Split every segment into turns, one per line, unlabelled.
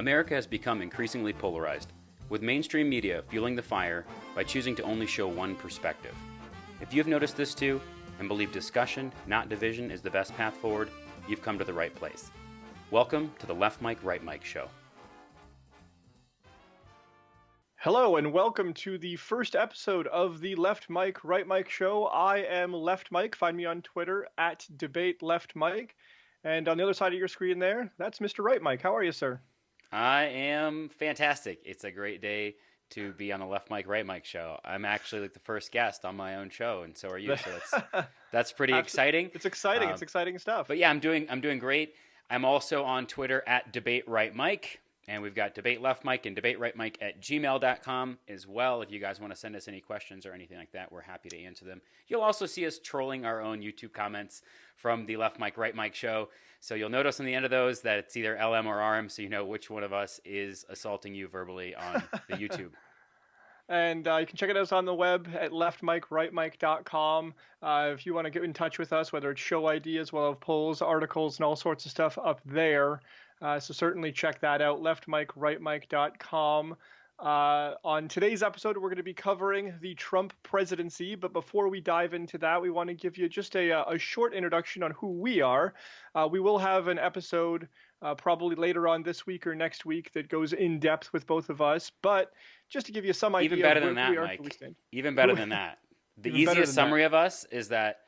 America has become increasingly polarized, with mainstream media fueling the fire by choosing to only show one perspective. If you've noticed this too, and believe discussion, not division, is the best path forward, you've come to the right place. Welcome to the Left Mic, Right Mic show.
Hello and welcome to the first episode of the Left Mic, Right Mic show. I am Left Mic. Find me on Twitter at @DebateLeftMic. And on the other side of your screen there, that's Mr. Right Mic. How are you, sir?
I am fantastic. It's a great day to be on the Left Mic, Right Mic show. I'm actually like the first guest on my own show, and so are you. So that's pretty exciting.
It's exciting. It's exciting stuff.
But yeah, I'm doing great. I'm also on Twitter at @DebateRightMic. And we've got Debate Left Mic and DebateRightMic at gmail.com as well. If you guys want to send us any questions or anything like that, we're happy to answer them. You'll also see us trolling our own YouTube comments from the Left Mic, Right Mic show. So you'll notice on the end of those that it's either LM or RM, so you know which one of us is assaulting you verbally on the YouTube.
And you can check it out on the web at leftmicrightmic.com. If you want to get in touch with us, whether it's show ideas, we'll have polls, articles, and all sorts of stuff up there. So certainly check that out, leftmicrightmic.com. On today's episode, we're going to be covering the Trump presidency. But before we dive into that, we want to give you just a short introduction on who we are. We will have an episode probably later on this week or next week that goes in depth with both of us. But just to give you some idea
Even better
of
than
where
that,
we are,
Mike. Even better than that. The easiest summary of us is that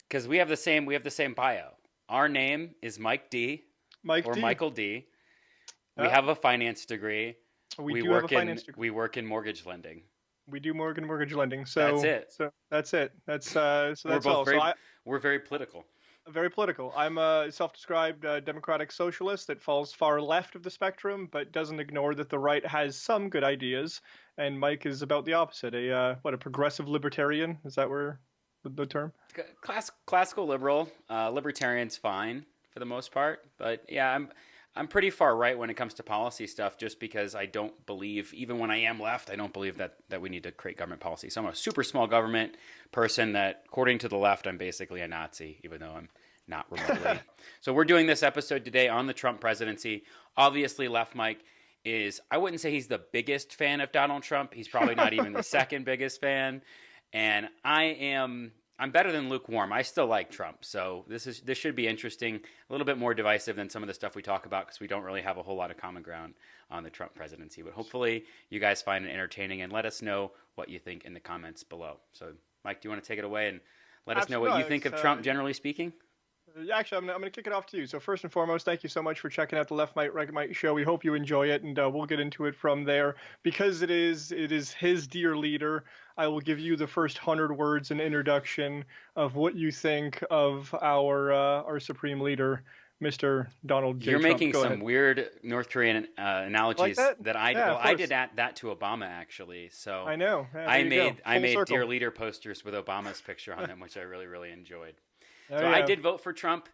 because we have the same bio. Our name is Mike D. Michael D. We have a finance degree. We work in mortgage lending.
We do mortgage lending. So that's it.
We're very political.
Very political. I'm a self-described democratic socialist that falls far left of the spectrum, but doesn't ignore that the right has some good ideas. And Mike is about the opposite. A progressive libertarian? Is that where the term?
Classical liberal. Libertarian's fine for the most part, but yeah, I'm pretty far right when it comes to policy stuff, just because I don't believe, even when I am left, I don't believe that we need to create government policy. So I'm a super small government person that, according to the left, I'm basically a Nazi, even though I'm not remotely. So we're doing this episode today on the Trump presidency. Obviously, Left Mic is, I wouldn't say he's the biggest fan of Donald Trump. He's probably not even the second biggest fan. And I'm better than lukewarm. I still like Trump, so this should be interesting. A little bit more divisive than some of the stuff we talk about because we don't really have a whole lot of common ground on the Trump presidency. But hopefully you guys find it entertaining and let us know what you think in the comments below. So, Mike, do you want to take it away and let us know what you think of Trump, generally speaking?
Actually, I'm going to kick it off to you. So first and foremost, thank you so much for checking out the Left Mic, Right Mic show. We hope you enjoy it, and we'll get into it from there. Because it is his dear leader, I will give you the first 100 words in introduction of what you think of our supreme leader, Mr. Donald J.
You're
Trump.
making some weird North Korean analogies
like
that I did that to Obama, actually. So
I know. Yeah,
I made
circle.
Dear Leader posters with Obama's picture on them, which I really, really enjoyed.
Oh,
So
yeah.
I did vote for Trump.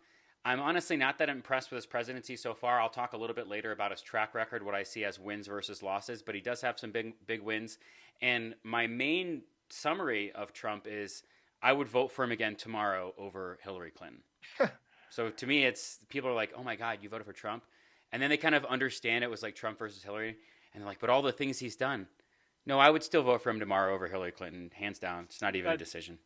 I'm honestly not that impressed with his presidency so far. I'll talk a little bit later about his track record, what I see as wins versus losses, but he does have some big wins. And my main summary of Trump is I would vote for him again tomorrow over Hillary Clinton. So to me, it's people are like, oh my God, you voted for Trump? And then they kind of understand it was like Trump versus Hillary. And they're like, but all the things he's done. No, I would still vote for him tomorrow over Hillary Clinton, hands down. It's not even a decision.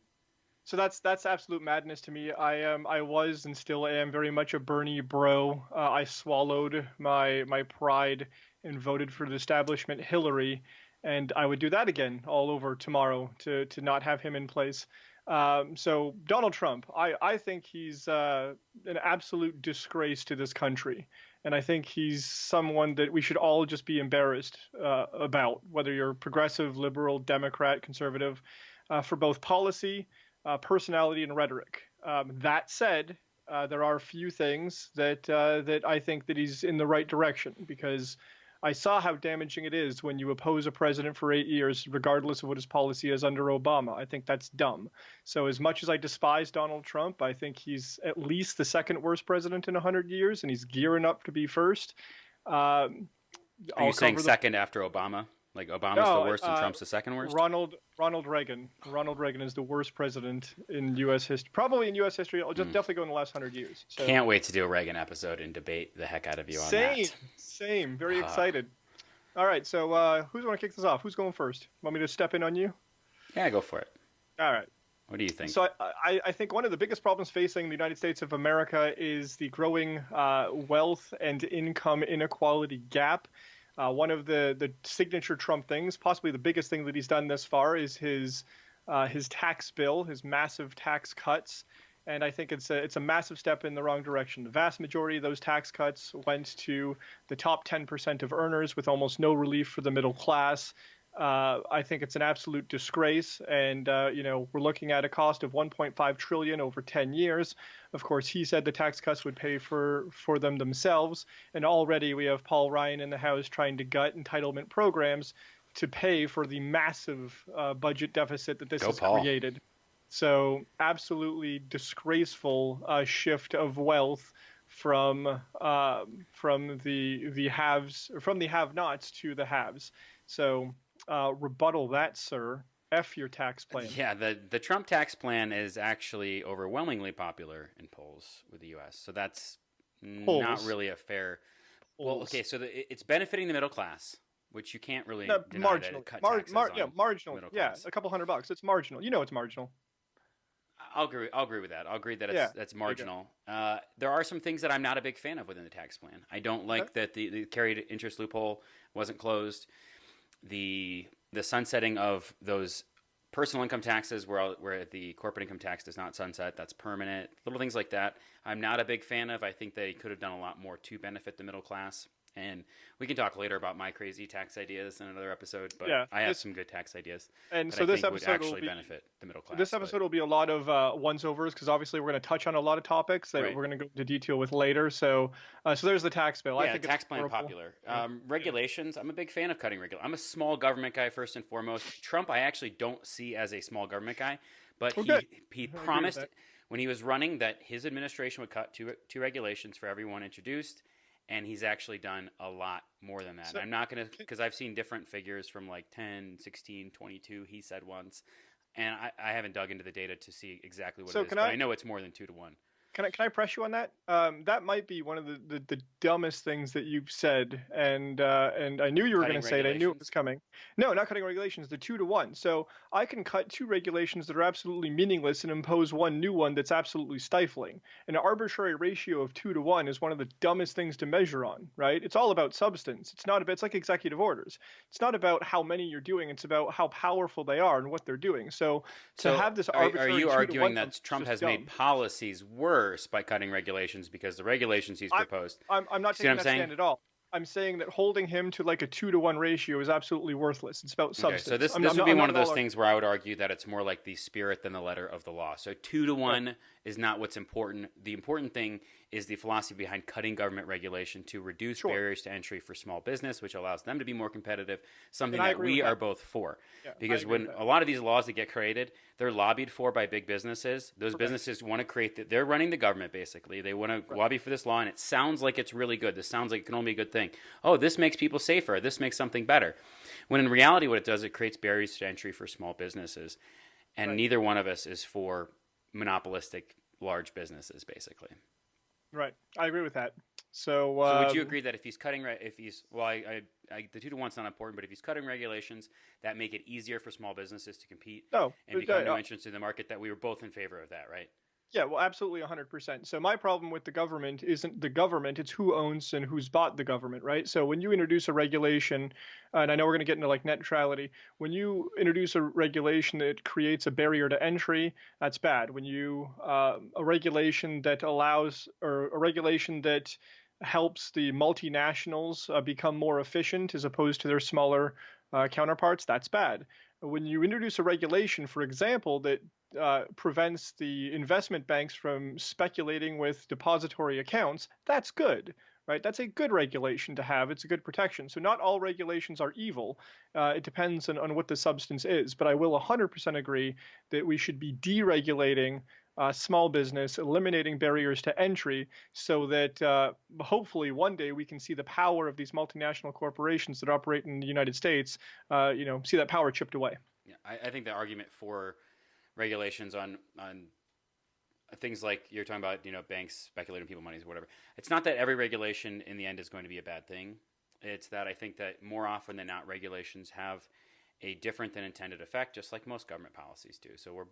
So that's absolute madness to me. I was and still am very much a Bernie bro. I swallowed my pride and voted for the establishment Hillary, and I would do that again all over tomorrow to not have him in place. So Donald Trump, I think he's an absolute disgrace to this country. And I think he's someone that we should all just be embarrassed about, whether you're progressive, liberal, Democrat, conservative, for both policy, personality, and rhetoric. That said, there are a few things that I think that he's in the right direction, because I saw how damaging it is when you oppose a president for 8 years, regardless of what his policy is under Obama. I think that's dumb. So as much as I despise Donald Trump, I think he's at least the second worst president in 100 years, and he's gearing up to be first.
Are you saying second after Obama? Like Obama's the
No,
worst and Trump's the second worst?
Ronald Reagan. Ronald Reagan is the worst president in U.S. history, probably in U.S. history. I'll just
Mm.
definitely go in the last 100 years. So
Can't wait to do a Reagan episode and debate the heck out of you on
same,
that.
same. Very
Uh,
excited. All right, so who's want to kick this off? Who's going first? Want me to step in on you?
yeah, go for it.
All right.
What do you think?
So I think one of the biggest problems facing the United States of America is the growing wealth and income inequality gap. One of the signature Trump things, possibly the biggest thing that he's done this far, is his tax bill, his massive tax cuts. And I think it's a massive step in the wrong direction. The vast majority of those tax cuts went to the top 10% of earners, with almost no relief for the middle class. I think it's an absolute disgrace, and we're looking at a cost of 1.5 trillion over 10 years. Of course, he said the tax cuts would pay for them themselves, and already we have Paul Ryan in the House trying to gut entitlement programs to pay for the massive budget deficit that this has created. So, absolutely disgraceful shift of wealth from the haves, from the have-nots to the haves. So. Rebuttal that, sir. F your tax plan.
Yeah, the Trump tax plan is actually overwhelmingly popular in polls with the U.S. So that's not really a fair. Well, okay, so it's benefiting the middle class, which you can't really deny that it cut taxes on
marginal.
middle
Yeah,
class.
a couple $100. It's marginal. You know it's marginal.
I'll agree with that. I'll agree that that's marginal. There are some things that I'm not a big fan of within the tax plan. I don't like that the carried interest loophole wasn't closed. The sunsetting of those personal income taxes where the corporate income tax does not sunset, that's permanent. Little things like that I'm not a big fan of. I think they could have done a lot more to benefit the middle class. And we can talk later about my crazy tax ideas in another episode, but I have some good tax ideas.
And
that
so
I
this
think
episode
would actually
will be,
benefit the middle class.
This episode will be a lot of once-overs, because obviously we're going to touch on a lot of topics that we're going to go into detail with later. So there's the tax bill.
Yeah,
I think
tax plan popular. Regulations, I'm a big fan of cutting regulations. I'm a small government guy first and foremost. Trump, I actually don't see as a small government guy, but he promised when he was running that his administration would cut two regulations for everyone introduced. And he's actually done a lot more than that. So, I'm not going to, because I've seen different figures from like 10, 16, 22, he said once. And I haven't dug into the data to see exactly what it is, but I know it's more than 2 to 1.
Can I press you on that? That might be one of the dumbest things that you've said, and I knew you were going to say it. I knew it was coming. No, not cutting regulations. The 2 to 1. So I can cut 2 regulations that are absolutely meaningless and impose one new one that's absolutely stifling. An arbitrary ratio of 2 to 1 is one of the dumbest things to measure on, right? It's all about substance. It's not about. It's like executive orders. It's not about how many you're doing. It's about how powerful they are and what they're doing. So to have this arbitrary.
Are you arguing that Trump has made policies worse by cutting regulations because the regulations he's proposed?
I'm not taking that stand at all. I'm saying that holding him to like a 2 to 1 ratio is absolutely worthless. It's about substance.
So this would be one of those things where I would argue that it's more like the spirit than the letter of the law. So 2 to 1 is not what's important. The important thing is the philosophy behind cutting government regulation to reduce barriers to entry for small business, which allows them to be more competitive, something that we are both for. Yeah, because when a lot of these laws that get created, they're lobbied for by big businesses. Those businesses want to create they're running the government, basically. They want to lobby for this law, and it sounds like it's really good. This sounds like it can only be a good thing. Oh, this makes people safer. This makes something better. When in reality, what it does, it creates barriers to entry for small businesses. And neither one of us is for monopolistic large businesses, basically.
Right, I agree with that. So
would you agree that if he's cutting, the 2 to 1's not important, but if he's cutting regulations that make it easier for small businesses to compete and become new entrants in the market, that we were both in favor of that, right?
Yeah, well, absolutely 100%. So my problem with the government isn't the government, it's who owns and who's bought the government, right? So when you introduce a regulation, and I know we're going to get into like net neutrality, when you introduce a regulation that creates a barrier to entry, that's bad. When you, a regulation that allows, or a regulation that helps the multinationals become more efficient as opposed to their smaller counterparts, that's bad. When you introduce a regulation, for example, that prevents the investment banks from speculating with depository accounts, that's good, right? That's a good regulation to have. It's a good protection. So not all regulations are evil. It depends on what the substance is. But I will 100% agree that we should be deregulating small business, eliminating barriers to entry, so that hopefully one day we can see the power of these multinational corporations that operate in the United States, see that power chipped away.
Yeah, I think the argument for regulations on things like you're talking about, banks speculating people money or whatever. It's not that every regulation in the end is going to be a bad thing. It's that I think that more often than not, regulations have a different than intended effect, just like most government policies do. So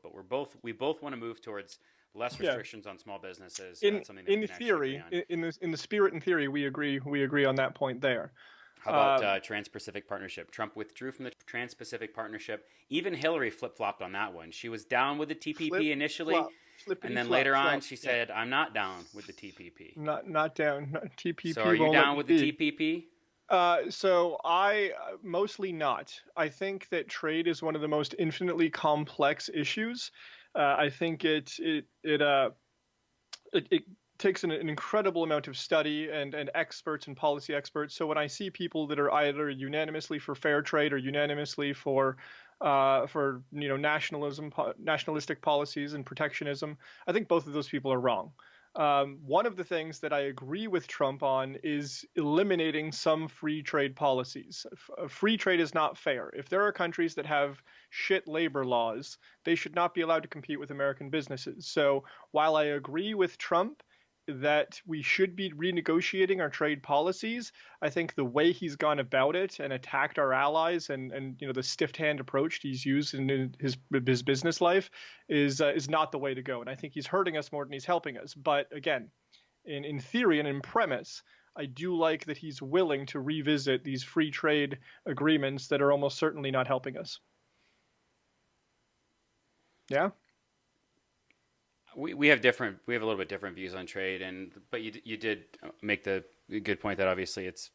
we both want to move towards less restrictions on small businesses.
In
Something that
in theory, in the spirit and theory, we agree on that point there.
How about Trans-Pacific Partnership? Trump withdrew from the Trans-Pacific Partnership. Even Hillary flip-flopped on that one. She was down with the TPP initially, and then later on she said, "I'm not down with the TPP."
Not down. TPP.
So are you down with the TPP?
So I mostly not. I think that trade is one of the most infinitely complex issues. I think it takes an incredible amount of study and experts and policy experts. So when I see people that are either unanimously for fair trade or unanimously for nationalistic policies and protectionism, I think both of those people are wrong. One of the things that I agree with Trump on is eliminating some free trade policies. Free trade is not fair. If there are countries that have shit labor laws, they should not be allowed to compete with American businesses. So while I agree with Trump that we should be renegotiating our trade policies, I think the way he's gone about it and attacked our allies and the stiff hand approach he's used in his business life is not the way to go. And I think he's hurting us more than he's helping us. But again, in theory and in premise, I do like that he's willing to revisit these free trade agreements that are almost certainly not helping us. Yeah.
We have a little bit different views on trade, but you did make the good point that obviously it's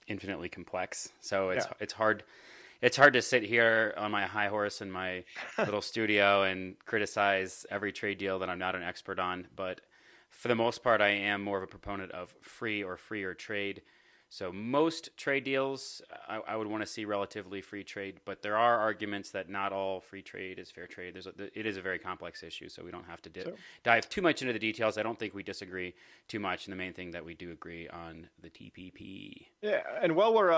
infinitely complex. So it's hard to sit here on my high horse in my little studio and criticize every trade deal that I'm not an expert on. But for the most part, I am more of a proponent of free or freer trade. So most trade deals, I would want to see relatively free trade, but there are arguments that not all free trade is fair trade. It is a very complex issue, so we don't have to dive too much into the details. I don't think we disagree too much, and the main thing that we do agree on the TPP.
Yeah, and while we're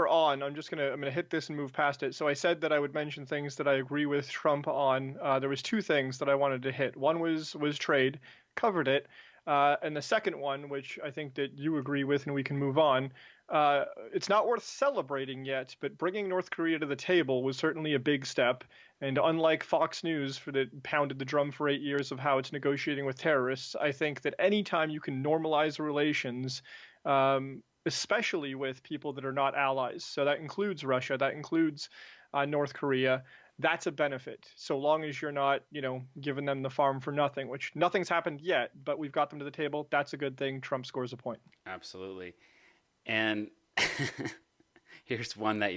on, I'm gonna hit this and move past it. So I said that I would mention things that I agree with Trump on. There was two things that I wanted to hit. One was trade, covered it. And the second one, which I think that you agree with and we can move on, it's not worth celebrating yet, but bringing North Korea to the table was certainly a big step. And unlike Fox News that pounded the drum for 8 years of how it's negotiating with terrorists, I think that anytime you can normalize relations, especially with people that are not allies, so that includes Russia, that includes North Korea, that's a benefit, so long as you're not, giving them the farm for nothing, which nothing's happened yet, but we've got them to the table. That's a good thing. Trump scores a point.
Absolutely. And here's one that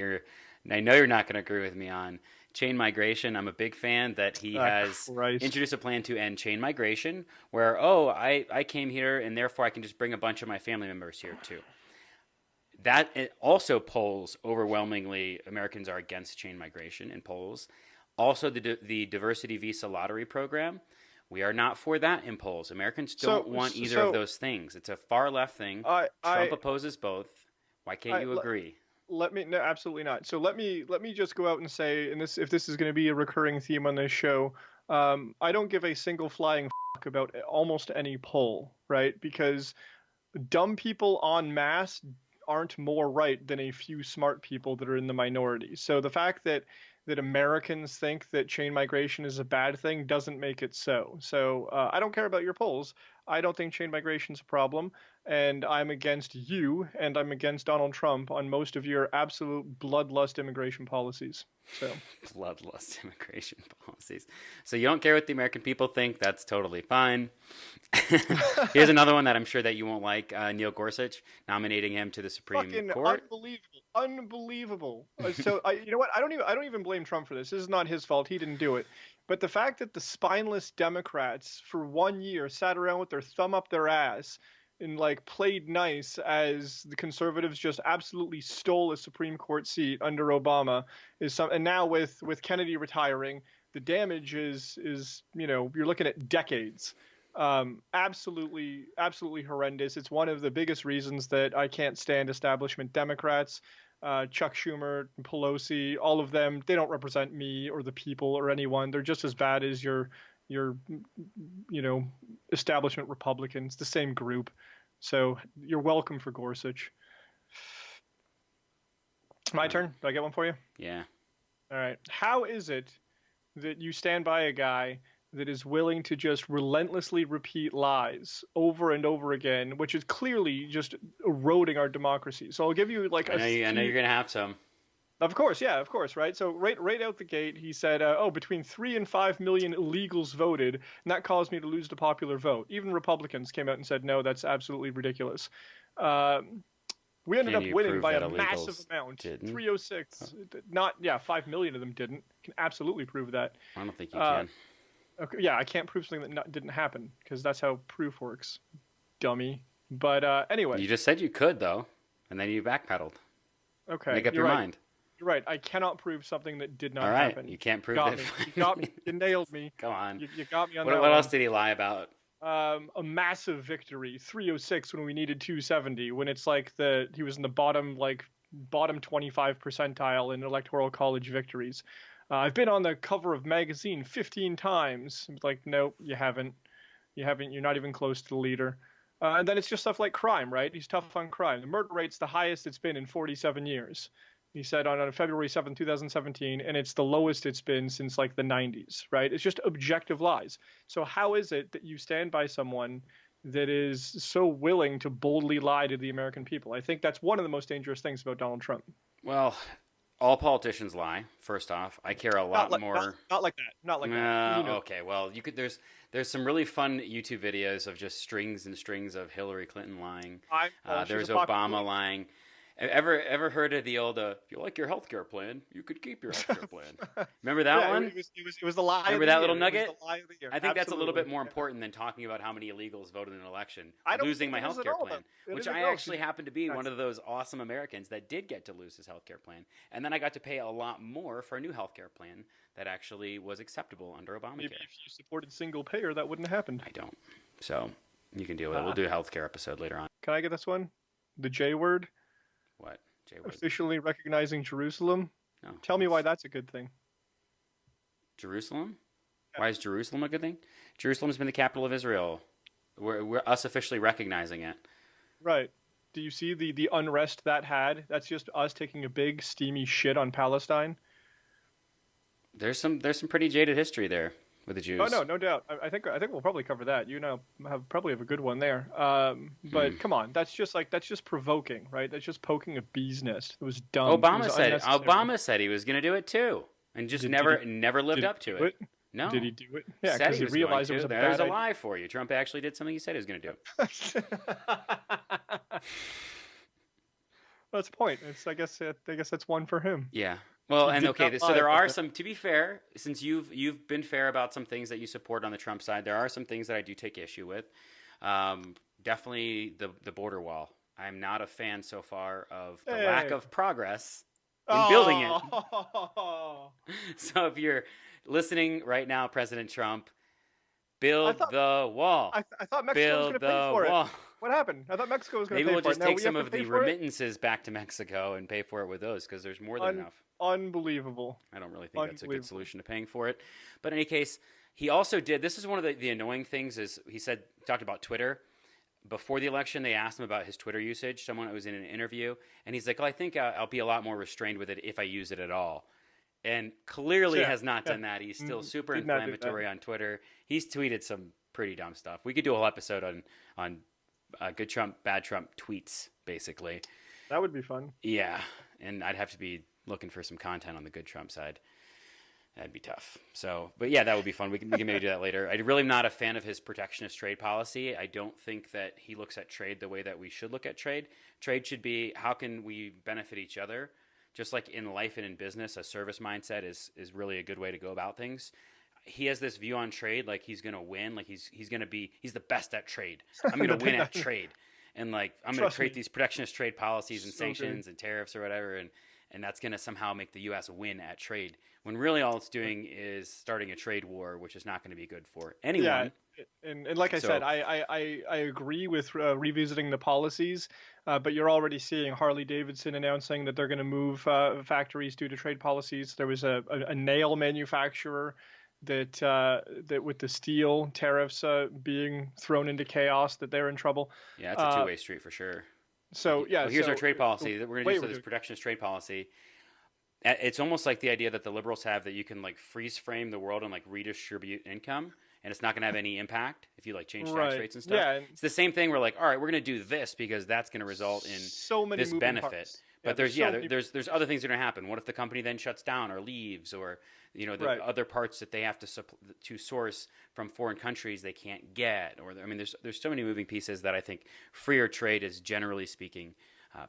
I know you're not going to agree with me on. Chain migration. I'm a big fan that he has introduced a plan to end chain migration where, I came here and therefore I can just bring a bunch of my family members here too. That it also polls overwhelmingly Americans are against chain migration in polls. Also, the diversity visa lottery program, we are not for that in polls. Americans don't want either of those things. It's a far left thing. Trump opposes both. Why can't you agree?
No, absolutely not. So let me just go out and say, and if this is going to be a recurring theme on this show, I don't give a single flying fuck about almost any poll, right? Because dumb people en masse aren't more right than a few smart people that are in the minority. So the fact that Americans think that chain migration is a bad thing doesn't make it so. So I don't care about your polls. I don't think chain migration is a problem, and I'm against you, and I'm against Donald Trump on most of your absolute bloodlust immigration policies. So
bloodlust immigration policies. So you don't care what the American people think. That's totally fine. Here's another one that I'm sure that you won't like. Neil Gorsuch, nominating him to the Supreme Court.
Unbelievable. So you know what? I don't even blame Trump for this. This is not his fault. He didn't do it. But the fact that the spineless Democrats for 1 year sat around with their thumb up their ass and played nice as the conservatives just absolutely stole a Supreme Court seat under Obama and now with Kennedy retiring, the damage is you're looking at decades. Absolutely horrendous. It's one of the biggest reasons that I can't stand establishment Democrats. Chuck Schumer, Pelosi, all of them, they don't represent me or the people or anyone. They're just as bad as your establishment Republicans, the same group. So you're welcome for Gorsuch. My turn. Do I get one for you?
Yeah.
All right. How is it that you stand by a guy that is willing to just relentlessly repeat lies over and over again, which is clearly just eroding our democracy? So I'll give you like
I know you're gonna have some.
Of course, yeah, of course, right? So right out the gate, he said, between 3 and 5 million illegals voted, and that caused me to lose the popular vote. Even Republicans came out and said, no, that's absolutely ridiculous. We ended up winning by a massive amount. 306. 5 million of them didn't. Can absolutely prove that.
I don't think you can.
Okay, yeah, I can't prove something that didn't happen because that's how proof works, dummy. But anyway.
You just said you could, though, and then you backpedaled.
Okay.
Make up your mind.
You're right. I cannot prove something that did not
All right.
happen.
You can't prove
that.
it.
You got me. You nailed me.
Come on.
You got me on that
What else did he lie about?
A massive victory, 306 when we needed 270. When it's like he was in the bottom 25 percentile in electoral college victories. I've been on the cover of magazine 15 times. It's like, nope, you haven't. You're not even close to the leader. And then it's just stuff like crime, right? He's tough on crime. The murder rate's the highest it's been in 47 years. He said on February 7th, 2017, and it's the lowest it's been since like the 90s, right? It's just objective lies. So how is it that you stand by someone that is so willing to boldly lie to the American people? I think that's one of the most dangerous things about Donald Trump.
Well, all politicians lie. First off, I care a lot more.
Not like that. Not like that.
Okay. Well, you could. There's some really fun YouTube videos of just strings and strings of Hillary Clinton lying. There's Obama lying. Ever heard of the old, if you like your healthcare plan, you could keep your healthcare plan? Remember that one?
It was the lie.
Remember that little nugget? I think that's a little bit more
important
important than talking about how many illegals voted in an election.
I don't
losing
think
my
it is at
healthcare
all,
plan,
though.
which I actually happen to be one of those awesome Americans that did get to lose his healthcare plan. And then I got to pay a lot more for a new healthcare plan that actually was acceptable under Obamacare.
Maybe if you supported single payer, that wouldn't have happened.
I don't. So you can deal with it. We'll do a healthcare episode later on.
Can I get this one? The J word?
What?
Officially recognizing Jerusalem.
No,
Tell me why that's a good thing.
Jerusalem? Yeah. Why is Jerusalem a good thing? Jerusalem's been the capital of Israel. We're us officially recognizing it.
Right. Do you see the unrest that had? That's just us taking a big steamy shit on Palestine. There's some pretty jaded history there with the Jews. Oh no doubt. I think we'll probably cover that. You know, probably have a good one there. But come on, that's just provoking, right? That's just poking a bee's nest. It was dumb.
Obama said he was going to do it too, and just never lived up to it. No.
Did he do it? Yeah, because he realized it was a bad idea.
There's a lie for you. Trump actually did something he said he was going to do.
That's the point. I guess that's one for him.
Yeah. Well, and okay, so there are some. To be fair, since you've been fair about some things that you support on the Trump side, there are some things that I do take issue with. Definitely the border wall. I'm not a fan so far of the lack of progress in building it. So if you're listening right now, President Trump, build the wall.
I thought Mexico was going to pay for it. What happened? I thought Mexico was going to pay for it.
Maybe we'll just take some of the remittances back to Mexico and pay for it with those, because there's more than enough.
Unbelievable.
I don't really think that's a good solution to paying for it. But in any case, he also did, this is one of the annoying things, is he talked about Twitter. Before the election, they asked him about his Twitter usage. Someone that was in an interview. And he's like, I think I'll be a lot more restrained with it if I use it at all. And clearly has not done that. He's still super inflammatory on Twitter. He's tweeted some pretty dumb stuff. We could do a whole episode on good Trump, bad Trump tweets, basically.
That would be fun.
Yeah. And I'd have to be looking for some content on the good Trump side. That'd be tough. So, but yeah, that would be fun. We can maybe do that later. I'm really not a fan of his protectionist trade policy. I don't think that he looks at trade the way that we should look at trade. Trade should be, how can we benefit each other? Just like in life and in business, a service mindset is really a good way to go about things. He has this view on trade, like he's going to win, like he's the best at trade. I'm going to win at trade. And like, I'm going to create these protectionist trade policies and sanctions and tariffs or whatever. And that's going to somehow make the U.S. win at trade, when really all it's doing is starting a trade war, which is not going to be good for
Yeah,
anyone.
and like I said,
So
I agree with revisiting the policies, but you're already seeing Harley Davidson announcing that they're going to move factories due to trade policies. There was a nail manufacturer that with the steel tariffs being thrown into chaos, that they're in trouble.
yeah, it's a
Uh,
two-way street for sure.
so yeah,
Well, here's our
so
trade
the
policy that we're going to do.
way
So
we're
this
doing.
protectionist trade policy. It's almost like the idea that the liberals have that you can like freeze frame the world and like redistribute income, and it's not going to have any impact if you like change tax
Right.
rates and stuff.
Yeah, and
It's the same thing. We're like, all right, we're going to do this because that's going to result in
so many
this
moving
benefit.
parts. Yeah,
But
there's
there's yeah,
so many.
there's other things that are going to happen. What if the company then shuts down or leaves, or the
Right.
other parts that they have to source from foreign countries they can't get, or I mean, there's so many moving pieces that I think freer trade is generally speaking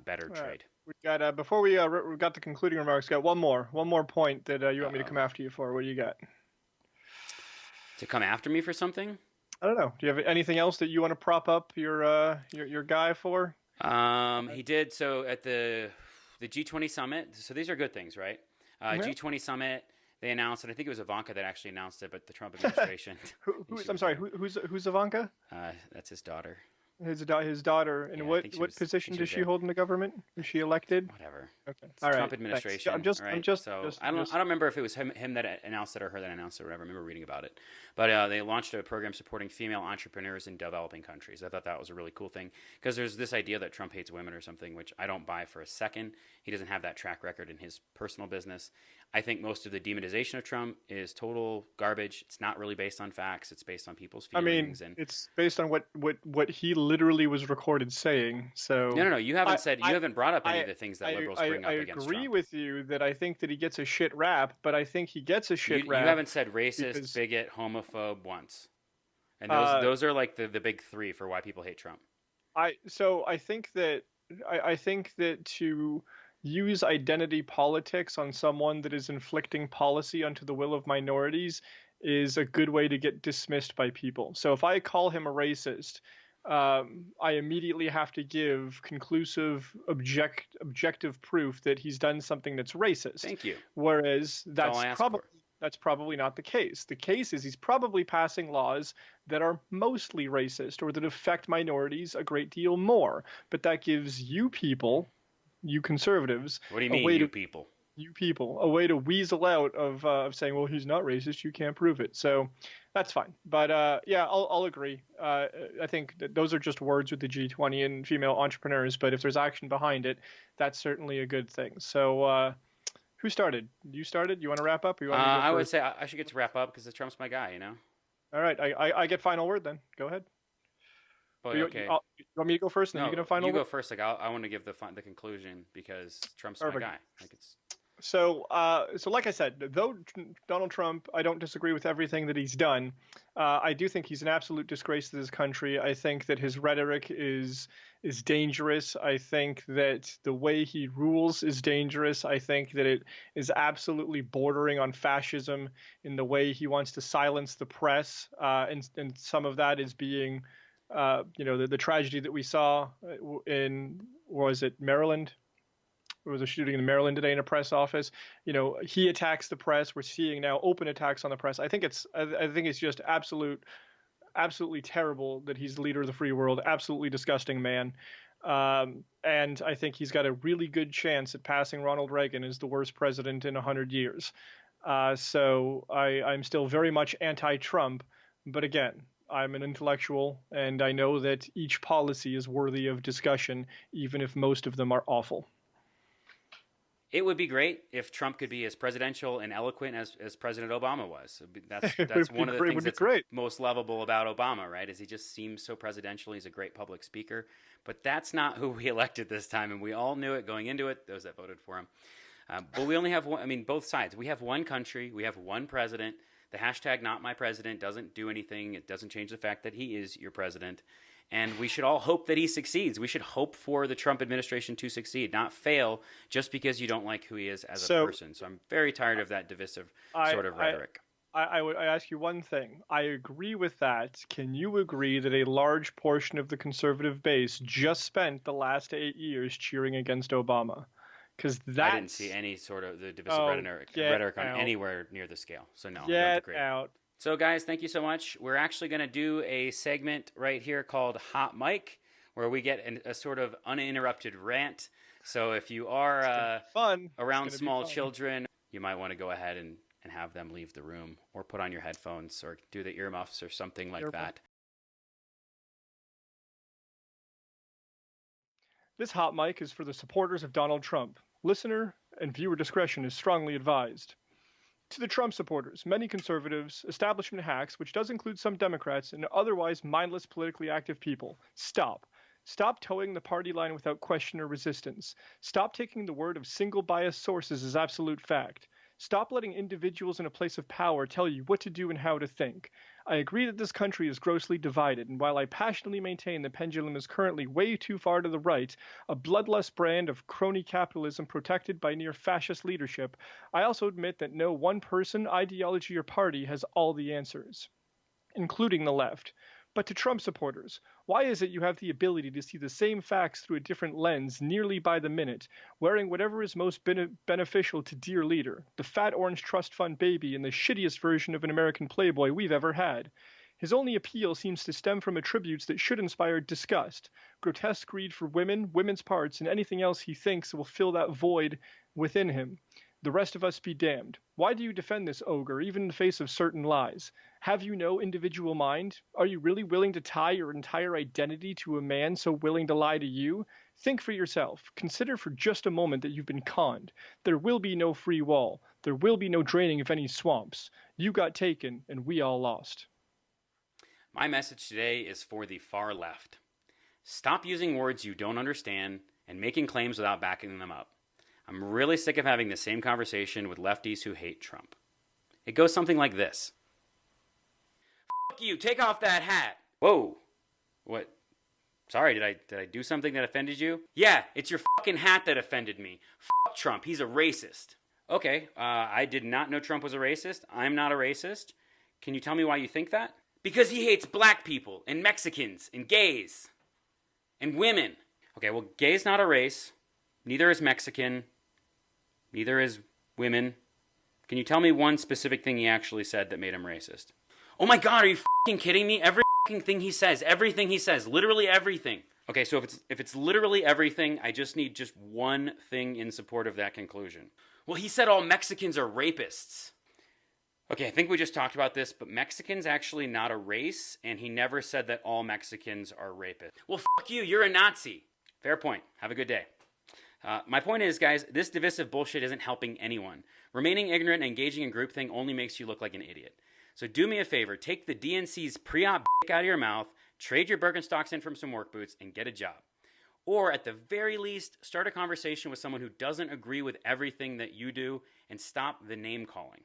better
All right.
trade.
We got before we got the concluding remarks. Got one more point that you want me to
Uh-oh.
come after you for. What do you got?
To come after me for something?
I don't know. Do you have anything else that you want to prop up your guy for?
He did so at the G20 summit. So these are good things, right?
Yeah.
G20 summit. They announced, and I think it was Ivanka that actually announced it, but the Trump administration.
Who's I'm sorry. Who's Ivanka?
That's his daughter.
His daughter. And
Yeah, I
what
think
what
I
position
think
does
she
she
was
hold in the government? Is she elected?
Whatever.
Okay.
It's
All
the
right.
Trump
Thanks.
administration.
I'm just
right?
I'm just
So
just
I don't
just-
I don't remember if it was him that announced it or her that announced it or whatever. I remember reading about it. But they launched a program supporting female entrepreneurs in developing countries. I thought that was a really cool thing because there's this idea that Trump hates women or something, which I don't buy for a second. He doesn't have that track record in his personal business. I think most of the demonization of Trump is total garbage. It's not really based on facts. It's based on people's
I mean,
feelings. And
it's based on what he literally was recorded saying. So
no. You haven't
I,
you haven't brought up any
I
of the things that liberals bring
I
up against
agree
Trump.
with you that I think that he gets a shit rap, but I think he gets a shit
You
rap.
haven't said racist,
because-
bigot, homophobe once. And
Uh,
those are like the big three for why people hate Trump.
I think that I think that to use identity politics on someone that is inflicting policy onto the will of minorities is a good way to get dismissed by people. So if I call him a racist, I immediately have to give conclusive, objective proof that he's done something that's racist.
Thank you.
Whereas
all I asked for.
that's probably not the case. The case is he's probably passing laws that are mostly racist or that affect minorities a great deal more. But that gives you people, you conservatives,
What do you
a
mean,
way
you
to
people?
a way to weasel out of saying, well, he's not racist, you can't prove it. So that's fine. But yeah, I'll agree. I think that those are just words with the G20 and female entrepreneurs. But if there's action behind it, that's certainly a good thing. So who started? You started? You want to wrap up? Or you want me to go
I would
first?
say I should get to wrap up because Trump's my guy, you know?
All right, I get final word then. Go ahead.
But
You want me to go first, and then
No,
you get a final
you go
word?
first. Like I want to give the conclusion because Trump's
Perfect.
my guy. Like it's
So like I said, though Donald Trump, I don't disagree with everything that he's done. I do think he's an absolute disgrace to this country. I think that his rhetoric is dangerous. I think that the way he rules is dangerous. I think that it is absolutely bordering on fascism in the way he wants to silence the press, and some of that is being, the tragedy that we saw in, was it Maryland? There was a shooting in Maryland today in a press office. He attacks the press. We're seeing now open attacks on the press. I think it's just absolutely terrible that he's the leader of the free world. Absolutely disgusting man. And I think he's got a really good chance at passing Ronald Reagan as the worst president in 100 years. So I'm still very much anti-Trump. But again, I'm an intellectual, and I know that each policy is worthy of discussion, even if most of them are awful.
It would be great if Trump could be as presidential and eloquent as President Obama was. That's
It
that's
would
one
be
of the
great. It
things
would be
that's
great.
most lovable about Obama, right? Is he just seems so presidential. He's a great public speaker, but that's not who we elected this time, and we all knew it going into it. Those that voted for him, but we only have one. I mean, both sides. We have one country. We have one president. The hashtag "Not My President" doesn't do anything. It doesn't change the fact that he is your president. And we should all hope that he succeeds. We should hope for the Trump administration to succeed, not fail just because you don't like who he is as a person. So I'm very tired of that divisive sort of rhetoric.
I ask you one thing. I agree with that. Can you agree that a large portion of the conservative base just spent the last 8 years cheering against Obama? because
I didn't see any sort of the divisive rhetoric on anywhere near the scale. So no, don't agree.
Out.
So guys, thank you so much. We're actually going to do a segment right here called Hot Mic, where we get a sort of uninterrupted rant. So if you are around small children, you might want to go ahead and have them leave the room, or put on your headphones, or do the earmuffs or something like that.
This hot mic is for the supporters of Donald Trump. Listener and viewer discretion is strongly advised. To the Trump supporters, many conservatives, establishment hacks, which does include some Democrats, and otherwise mindless politically active people, stop. Stop towing the party line without question or resistance. Stop taking the word of single biased sources as absolute fact. Stop letting individuals in a place of power tell you what to do and how to think. I agree that this country is grossly divided, and while I passionately maintain the pendulum is currently way too far to the right, a bloodlust brand of crony capitalism protected by near fascist leadership, I also admit that no one person, ideology, or party has all the answers, including the left. But to Trump supporters, why is it you have the ability to see the same facts through a different lens nearly by the minute, wearing whatever is most beneficial to dear leader, the fat orange trust fund baby and the shittiest version of an American playboy we've ever had? His only appeal seems to stem from attributes that should inspire disgust, grotesque greed for women, women's parts, and anything else he thinks will fill that void within him. The rest of us be damned. Why do you defend this ogre, even in the face of certain lies? Have you no individual mind? Are you really willing to tie your entire identity to a man so willing to lie to you? Think for yourself. Consider for just a moment that you've been conned. There will be no free wall. There will be no draining of any swamps. You got taken, and we all lost.
My message today is for the far left. Stop using words you don't understand and making claims without backing them up. I'm really sick of having the same conversation with lefties who hate Trump. It goes something like this. Fuck you, take off that hat. Whoa. What? Sorry, did I do something that offended you? Yeah, it's your fucking hat that offended me. Fuck Trump, he's a racist. Okay, I did not know Trump was a racist. I'm not a racist. Can you tell me why you think that? Because he hates black people, and Mexicans, and gays, and women. Okay, well, gay's not a race. Neither is Mexican. Neither is women. Can you tell me one specific thing he actually said that made him racist? Oh my God, are you fucking kidding me? Everything he says, literally everything. Okay, so if it's literally everything, I just need just one thing in support of that conclusion. Well, he said all Mexicans are rapists. Okay, I think we just talked about this, but Mexican's actually not a race, and he never said that all Mexicans are rapists. Well, fuck you, you're a Nazi. Fair point. Have a good day. My point is, guys, this divisive bullshit isn't helping anyone. Remaining ignorant and engaging in groupthink only makes you look like an idiot. So do me a favor, take the DNC's pre-op out of your mouth, trade your Birkenstocks in from some work boots, and get a job. Or at the very least, start a conversation with someone who doesn't agree with everything that you do, and stop the name calling.